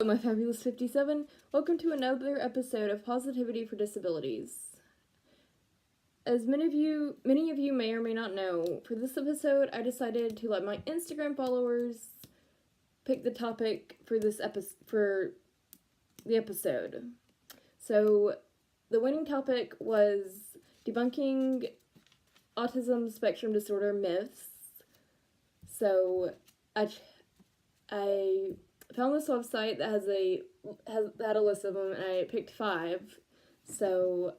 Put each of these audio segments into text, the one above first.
My fabulous 57. Welcome to another episode of Positivity for Disabilities. As many of you may or may not know, for this episode I decided to let my Instagram followers pick the topic for the episode. So the winning topic was debunking autism spectrum disorder myths. So I found this website that had a list of them, and I picked 5. So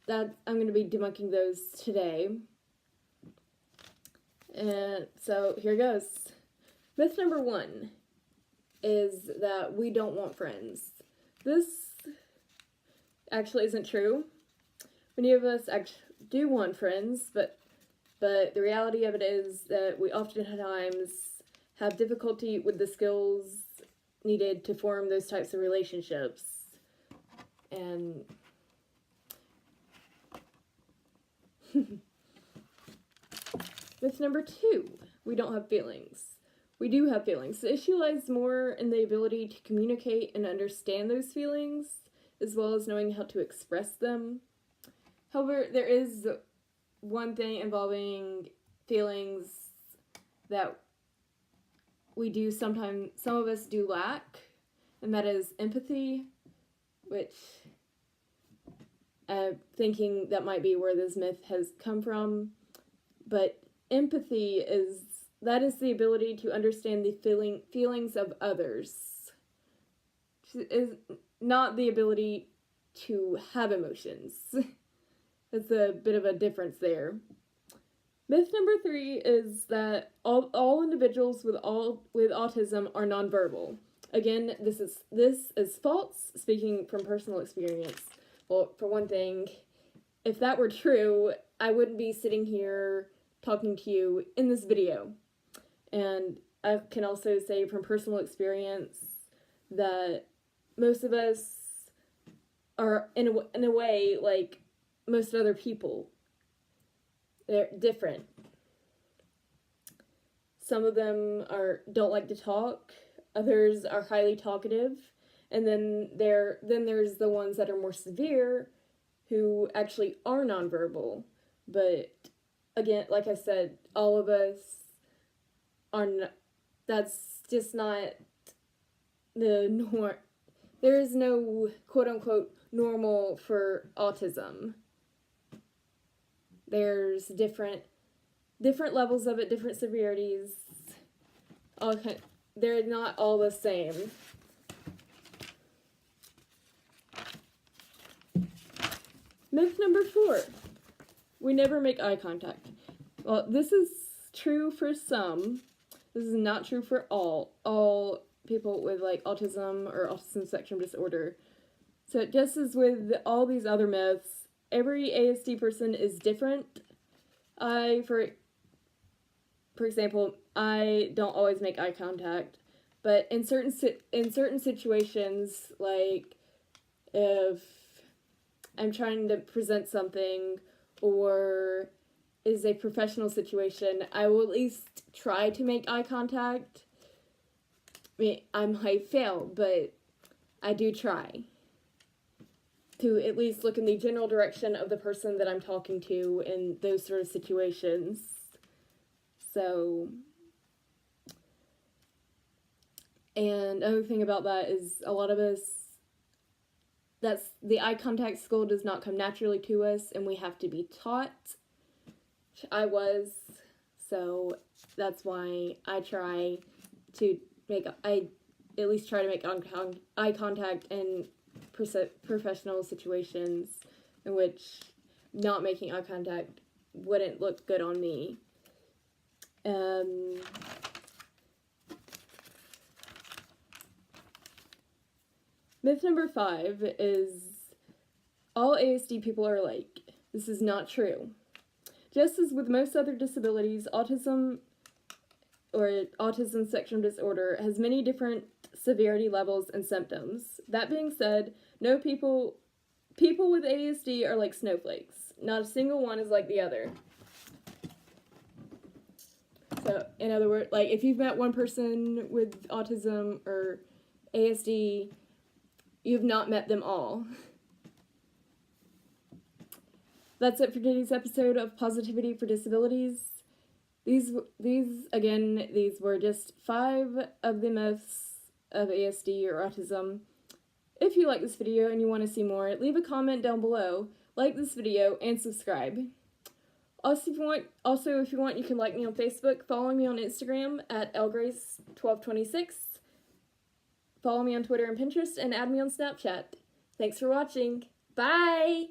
I'm going to be debunking those today. And so here goes. Myth number 1 is that we don't want friends. This actually isn't true. Many of us actually do want friends, but the reality of it is that we oftentimes have difficulty with the skills needed to form those types of relationships. And myth number 2, we don't have feelings. We do have feelings. The issue lies more in the ability to communicate and understand those feelings, as well as knowing how to express them. However, there is one thing involving feelings that some of us do lack, and that is empathy, which I'm thinking that might be where this myth has come from. But empathy is the ability to understand the feelings of others. It is not the ability to have emotions. That's a bit of a difference there. Myth number 3 is that all individuals with autism are nonverbal. Again, this is false, speaking from personal experience. Well, for one thing, if that were true, I wouldn't be sitting here talking to you in this video. And I can also say from personal experience that most of us are, in a way, like most other people. They're different. Some of them don't like to talk. Others are highly talkative. And then there's the ones that are more severe who actually are nonverbal. But again, like I said, all of us are not, that's just not the norm. There is no quote-unquote normal for autism. There's different levels of it, different severities. Okay, they're not all the same. Myth number 4, we never make eye contact. Well, this is true for some. This is not true for all people with like autism or autism spectrum disorder. So just as with all these other myths, every ASD person is different. For example, I don't always make eye contact, but in certain situations, like if I'm trying to present something or is a professional situation, I will at least try to make eye contact. I mean, I might fail, but I do try to at least look in the general direction of the person that I'm talking to in those sort of situations. So, and another thing about that is a lot of us, that's the eye contact skill does not come naturally to us, and we have to be taught. I was, so that's why I try to at least try to make eye contact in professional situations in which not making eye contact wouldn't look good on me. Myth number 5 is all ASD people are alike. This is not true. Just as with most other disabilities, autism spectrum disorder has many different severity levels and symptoms. That being said, no people with ASD are like snowflakes. Not a single one is like the other. So, in other words, like, if you've met one person with autism or ASD, you've not met them all. That's it for today's episode of Positivity for Disabilities. These were just 5 of the myths of ASD or autism. If you like this video and you want to see more, leave a comment down below, like this video, and subscribe. Also, if you want, you can like me on Facebook, follow me on Instagram at lgrace1226, follow me on Twitter and Pinterest, and add me on Snapchat. Thanks for watching. Bye!